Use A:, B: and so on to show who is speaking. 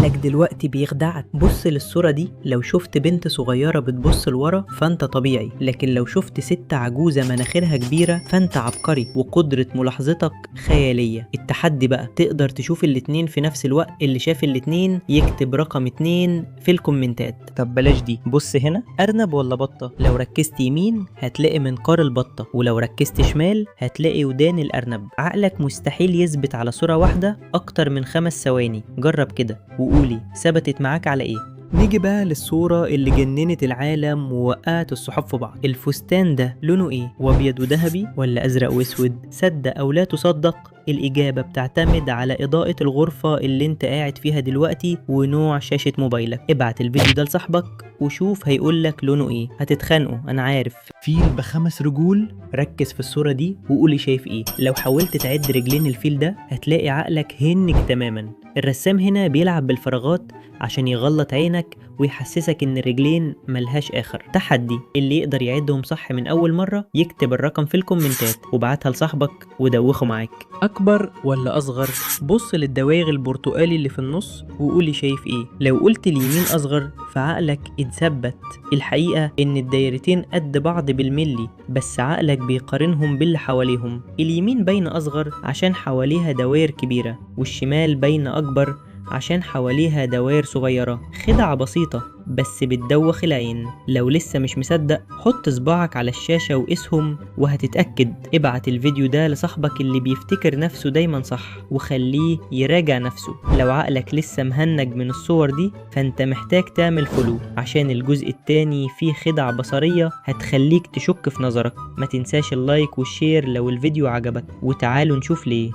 A: عقلك دلوقتي بيخدعك. بص للصورة دي، لو شفت بنت صغيرة بتبص لورا فانت طبيعي، لكن لو شفت ست عجوزة مناخيرها كبيرة فانت عبقري وقدرة ملاحظتك خيالية. التحدي بقى تقدر تشوف الاتنين في نفس الوقت. اللي شاف الاتنين يكتب رقم 2 في الكومنتات. طب بلاش دي، بص هنا، أرنب ولا بطة؟ لو ركزت يمين هتلاقي منقار البطة، ولو ركزت شمال هتلاقي ودان الأرنب. عقلك مستحيل يثبت على صورة واحدة أكتر من 5 ثواني. جرب كده وقولي ثبتت معاك على إيه. نيجي بقى للصورة اللي جننت العالم ووقعت الصحاب في بعض. الفستان ده لونه ايه؟ وابيض وذهبي ولا ازرق واسود؟ صدق او لا تصدق، الإجابة بتعتمد على إضاءة الغرفة اللي انت قاعد فيها دلوقتي ونوع شاشة موبايلك. ابعت الفيديو ده لصاحبك وشوف هيقولك لونه ايه. هتتخانقوا أنا عارف. فيل ب5 رجول. ركز في الصورة دي وقولي شايف ايه. لو حاولت تعد رجلين الفيل ده هتلاقي عقلك هنج تماما. الرسام هنا بيلعب بالفراغات عشان يغلط عينك ويحسسك ان الرجلين ملهاش اخر. تحدي، اللي يقدر يعدهم صح من اول مرة يكتب الرقم في الكومنتات وبعتها لصاحبك ودوخه معاك. اكبر ولا اصغر؟ بص للدواير البرتقالي اللي في النص وقولي شايف ايه. لو قلت اليمين اصغر فعقلك اتثبت. الحقيقة ان الدايرتين قد بعض بالملي، بس عقلك بيقارنهم باللي حواليهم. اليمين باينة اصغر عشان حواليها دواير كبيرة، والشمال باينة اكبر عشان حواليها دوائر صغيرة. خدعة بسيطة بس بتدوخ العين. لو لسه مش مصدق حط صباعك على الشاشة وقيسهم وهتتأكد. ابعت الفيديو ده لصاحبك اللي بيفتكر نفسه دايما صح وخليه يراجع نفسه. لو عقلك لسه مهنج من الصور دي فانت محتاج تعمل فولو، عشان الجزء التاني فيه خدع بصرية هتخليك تشك في نظرك. ما تنساش اللايك والشير لو الفيديو عجبك، وتعالوا نشوف ليه.